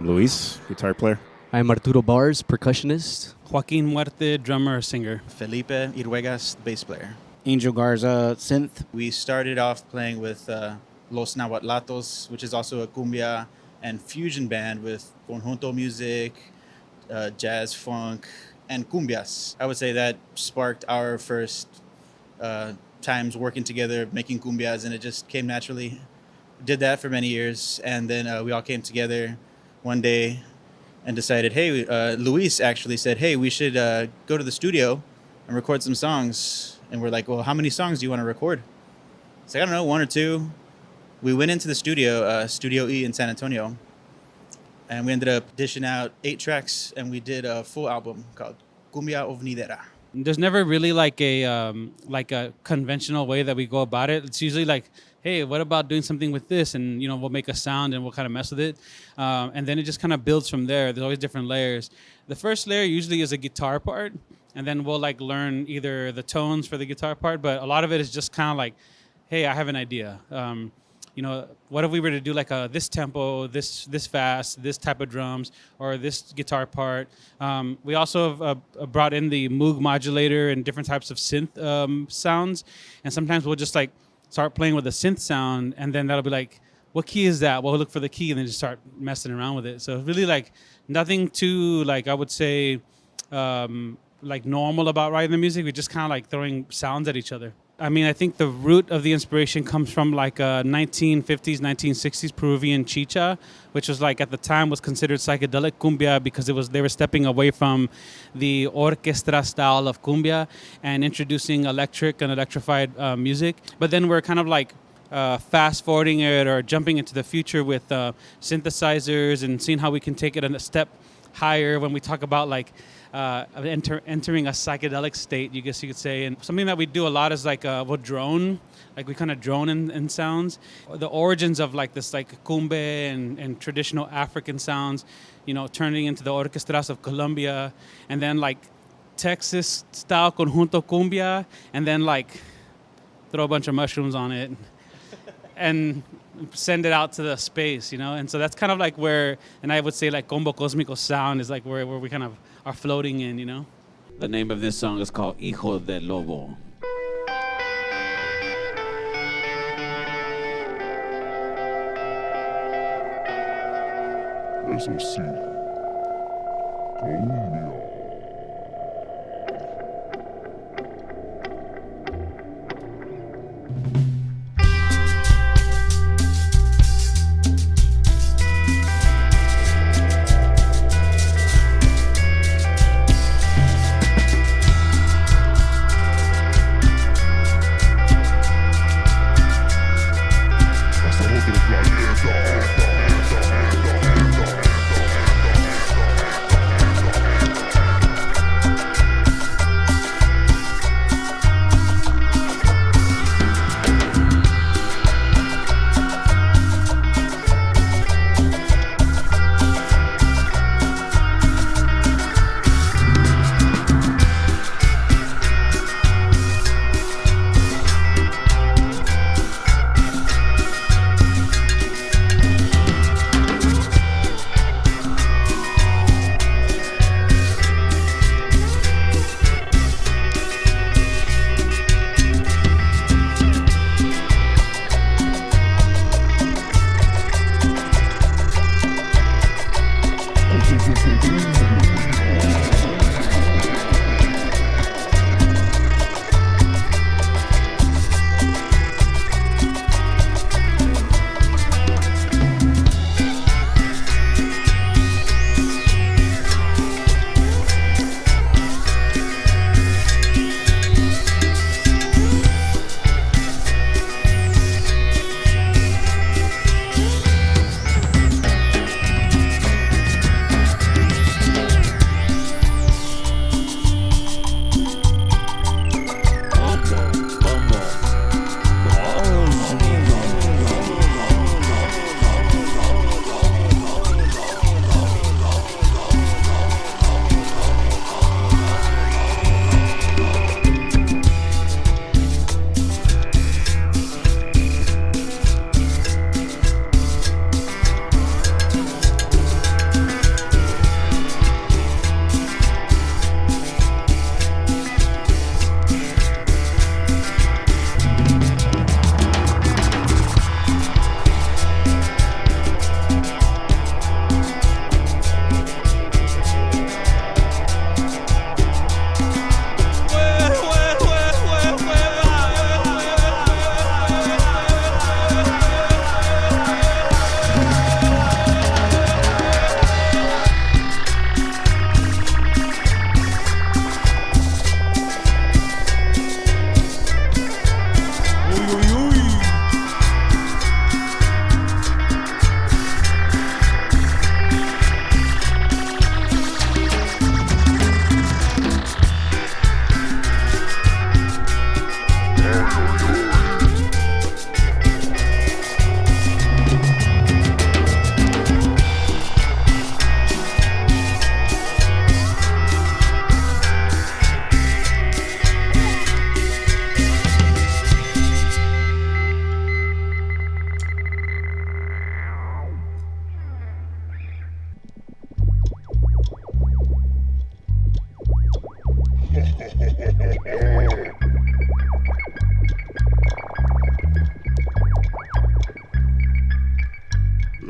Luis, guitar player. I'm Arturo Bars, percussionist. Joaquin Muerte, drummer, singer. Felipe Irwegas, bass player. Angel Garza, synth. We started off playing with Los Nahuatlatos, which is also a cumbia and fusion band with conjunto music, jazz, funk, and cumbias. I would say that sparked our first times working together, making cumbias, and it just came naturally. Did that for many years, and then we all came together one day and decided, hey, Luis actually said, hey, we should go to the studio and record some songs. And we're like, well, how many songs do you want to record? It's like, I don't know, one or two. We went into the studio, Studio E in San Antonio, and we ended up dishing out 8 tracks, and we did a full album called Cumbia Ovnidera. There's never really like a conventional way that we go about it. It's usually like, hey, what about doing something with this? And, you know, we'll make a sound and we'll kind of mess with it. And then it just kind of builds from there. There's always different layers. The first layer usually is a guitar part. And then we'll like learn either the tones for the guitar part. But a lot of it is just kind of like, hey, I have an idea. You know, what if we were to do like this tempo, this fast, this type of drums, or this guitar part? We also have brought in the Moog modulator and different types of synth sounds. And sometimes we'll just like start playing with a synth sound, and then that'll be like, what key is that? We'll look for the key and then just start messing around with it. So really like nothing too, like I would say, like normal about writing the music. We're just kind of like throwing sounds at each other. I mean, I think the root of the inspiration comes from like 1950s, 1960s Peruvian chicha, which was like at the time was considered psychedelic cumbia because they were stepping away from the orchestra style of cumbia and introducing electric and electrified music. But then we're kind of like fast forwarding it or jumping into the future with synthesizers and seeing how we can take it a step higher when we talk about like entering a psychedelic state, you guess you could say. And something that we do a lot is like we'll drone, like we kind of drone in sounds. The origins of like this like cumbe and traditional African sounds, you know, turning into the orquestras of Colombia, and then like Texas style conjunto cumbia, and then like throw a bunch of mushrooms on it and send it out to the space, you know? And so that's kind of like where, and I would say like Combo Cósmico sound is like where we kind of are floating in, you know? The name of this song is called Hijo del Lobo. Eso sí, cumbia.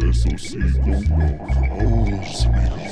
Eso sí, Combo Cósmico.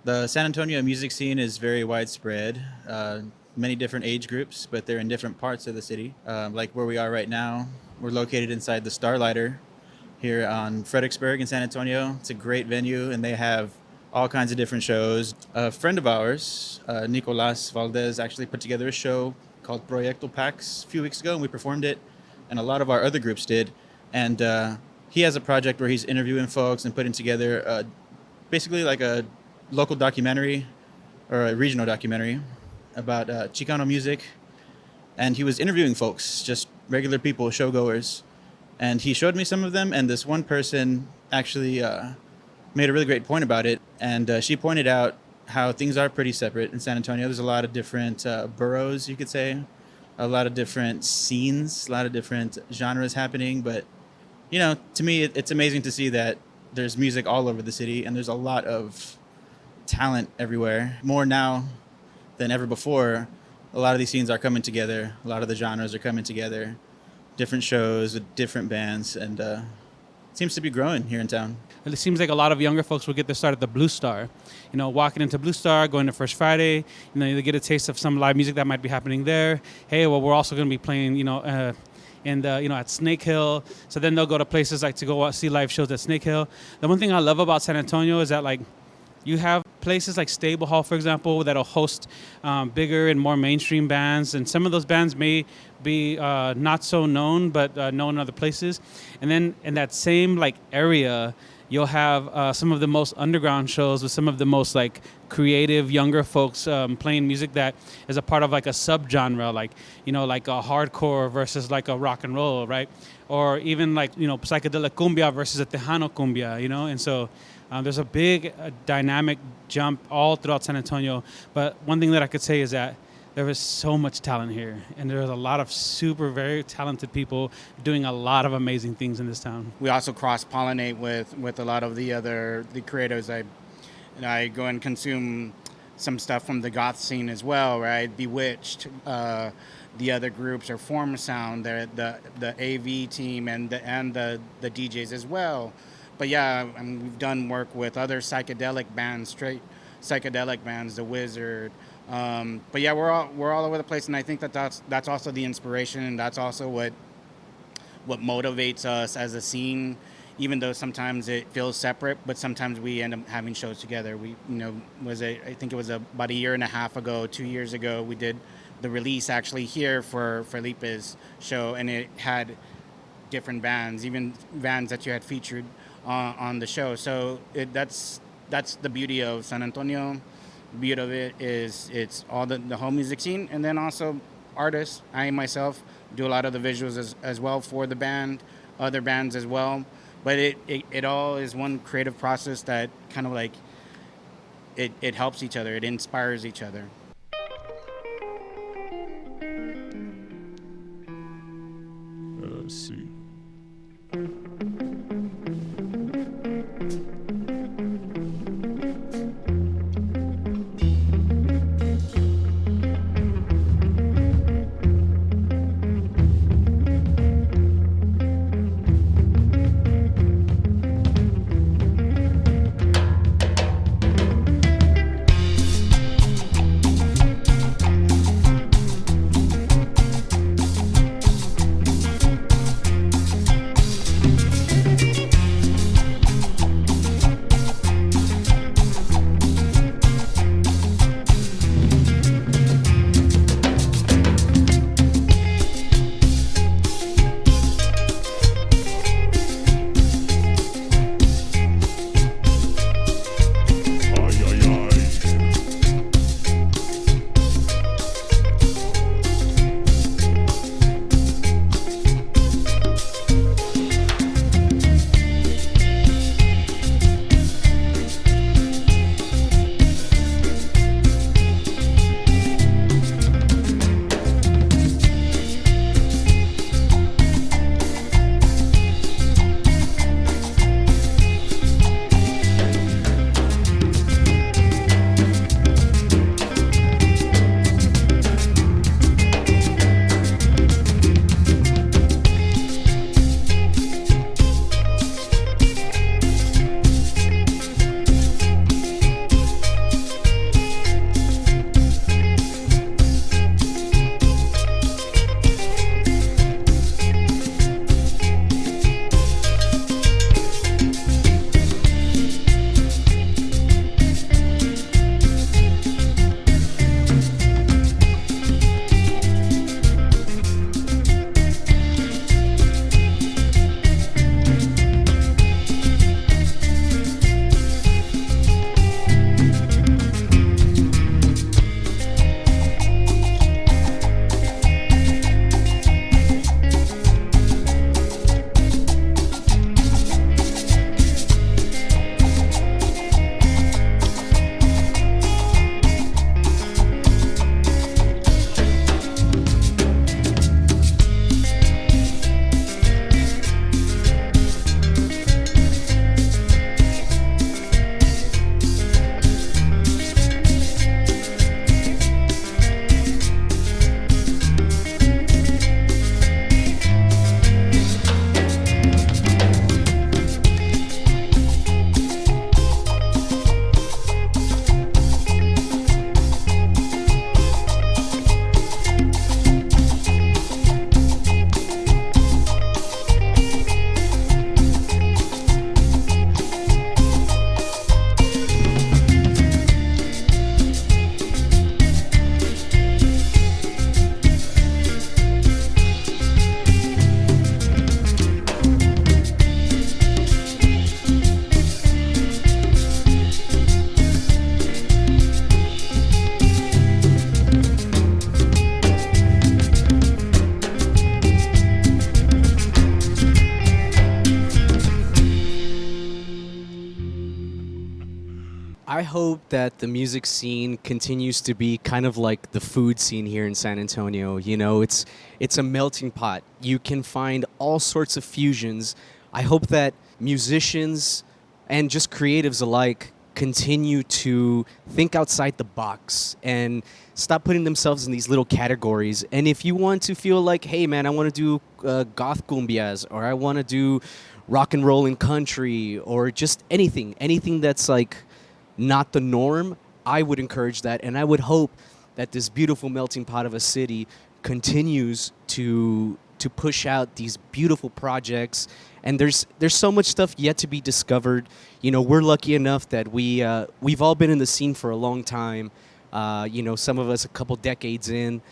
The San Antonio music scene is very widespread. Many different age groups, but they're in different parts of the city. Like where we are right now, we're located inside the Starlighter here on Fredericksburg in San Antonio. It's a great venue, and they have all kinds of different shows. A friend of ours, Nicolas Valdez, actually put together a show called Proyecto Pax a few weeks ago, and we performed it, and a lot of our other groups did. And he has a project where he's interviewing folks and putting together basically like a local documentary or a regional documentary about Chicano music. And he was interviewing folks, just regular people, showgoers. And he showed me some of them, and this one person actually made a really great point about it. And she pointed out how things are pretty separate in San Antonio. There's a lot of different boroughs, you could say, a lot of different scenes, a lot of different genres happening. But, you know, to me, it's amazing to see that there's music all over the city, and there's a lot of talent everywhere. More now than ever before. A lot of these scenes are coming together. A lot of the genres are coming together. Different shows with different bands, and it seems to be growing here in town. It seems like a lot of younger folks will get their start at the Blue Star. You know, walking into Blue Star, going to First Friday, you know, they get a taste of some live music that might be happening there. Hey, well, we're also going to be playing, you know, at Snake Hill. So then they'll go to places like to go see live shows at Snake Hill. The one thing I love about San Antonio is that, like, you have places like Stable Hall, for example, that'll host bigger and more mainstream bands. And some of those bands may be not so known, but known in other places. And then in that same like area, you'll have some of the most underground shows with some of the most like creative younger folks playing music that is a part of like a subgenre, like, you know, like a hardcore versus like a rock and roll, right? Or even like, you know, psychedelic cumbia versus a Tejano cumbia, you know? And so there's a big dynamic jump all throughout San Antonio. But one thing that I could say is that there is so much talent here, and there's a lot of super, very talented people doing a lot of amazing things in this town. We also cross-pollinate with a lot of the creators. I go and consume some stuff from the goth scene as well, right? Bewitched, the other groups are Form Sound, the AV team, and the DJs as well. But yeah, I mean, we've done work with other psychedelic bands, straight psychedelic bands, The Wizard. But yeah, we're all over the place, and I think that's also the inspiration, and that's also what motivates us as a scene. Even though sometimes it feels separate, but sometimes we end up having shows together. We, you know, I think it was about a year and a half ago, 2 years ago, we did the release actually here for Felipe's show, and it had different bands, even bands that you had featured on the show. So that's the beauty of San Antonio. The beauty of it is it's all the whole music scene, and then also artists. I myself do a lot of the visuals as well for the band, other bands as well. But it all is one creative process that kind of like it helps each other. It inspires each other. Let's see. I hope that the music scene continues to be kind of like the food scene here in San Antonio. You know, it's a melting pot. You can find all sorts of fusions. I hope that musicians and just creatives alike continue to think outside the box and stop putting themselves in these little categories. And if you want to feel like, hey man, I want to do goth cumbias, or I want to do rock and roll and country, or just anything that's like not the norm, I would encourage that. And I would hope that this beautiful melting pot of a city continues to push out these beautiful projects. And there's so much stuff yet to be discovered. You know, we're lucky enough that we've all been in the scene for a long time. You know, some of us a couple decades in,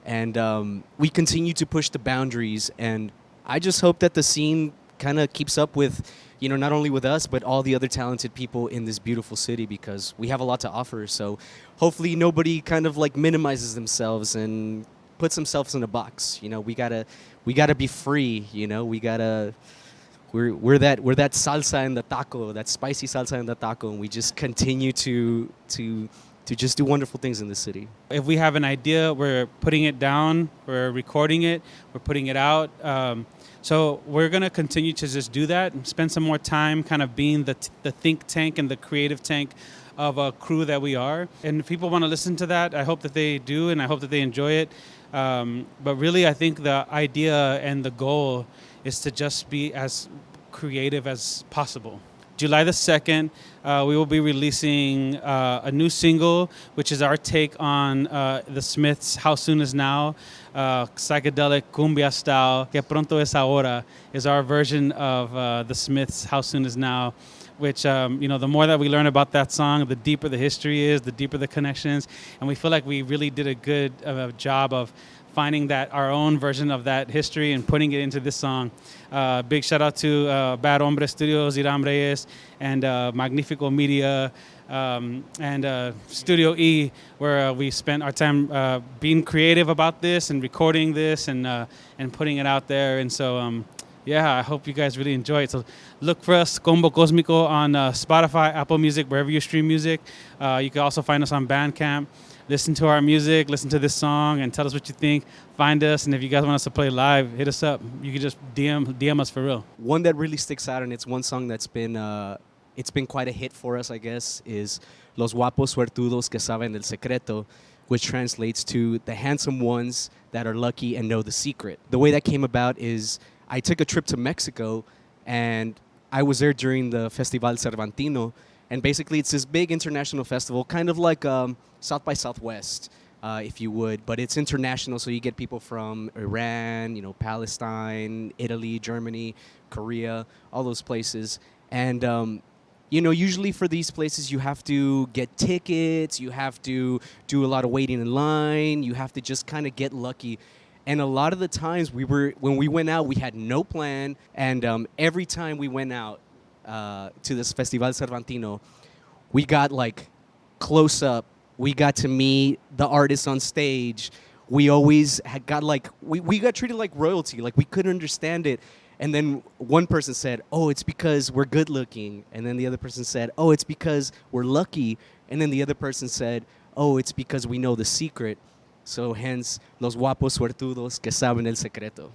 and we continue to push the boundaries. And I just hope that the scene kind of keeps up with, you know, not only with us, but all the other talented people in this beautiful city, because we have a lot to offer. So hopefully nobody kind of like minimizes themselves and puts themselves in a box. You know, we gotta be free. You know, we're that salsa in the taco, that spicy salsa in the taco, and we just continue to just do wonderful things in the city. If we have an idea, we're putting it down, we're recording it, we're putting it out. So we're going to continue to just do that and spend some more time kind of being the think tank and the creative tank of a crew that we are. And if people want to listen to that, I hope that they do, and I hope that they enjoy it. But really, I think the idea and the goal is to just be as creative as possible. July the 2nd, we will be releasing a new single, which is our take on the Smiths' How Soon Is Now, psychedelic cumbia style. Que pronto es ahora is our version of the Smiths' How Soon Is Now, which, you know, the more that we learn about that song, the deeper the history is, the deeper the connections. And we feel like we really did a good job of finding that our own version of that history and putting it into this song. Big shout out to Bad Hombre Studios, Iram Reyes, and Magnifico Media, and Studio E, where we spent our time being creative about this and recording this and putting it out there. And so, yeah, I hope you guys really enjoy it. So look for us, Combo Cósmico, on Spotify, Apple Music, wherever you stream music. You can also find us on Bandcamp. Listen to our music, listen to this song, and tell us what you think. Find us, and if you guys want us to play live, hit us up. You can just DM us for real. One that really sticks out, and it's one song that's been it's been quite a hit for us, I guess, is Los Guapos Suertudos que Saben el Secreto, which translates to the handsome ones that are lucky and know the secret. The way that came about is I took a trip to Mexico, and I was there during the Festival Cervantino, and basically it's this big international festival, kind of like South by Southwest, if you would, but it's international, so you get people from Iran, you know, Palestine, Italy, Germany, Korea, all those places. And, you know, usually for these places, you have to get tickets, you have to do a lot of waiting in line, you have to just kind of get lucky. And a lot of the times when we went out, we had no plan, and every time we went out to this Festival Cervantino, we got like close up. We got to meet the artists on stage. We always had got like, we got treated like royalty. Like, we couldn't understand it. And then one person said, oh, it's because we're good looking. And then the other person said, oh, it's because we're lucky. And then the other person said, oh, it's because we know the secret. So hence, los guapos suertudos que saben el secreto.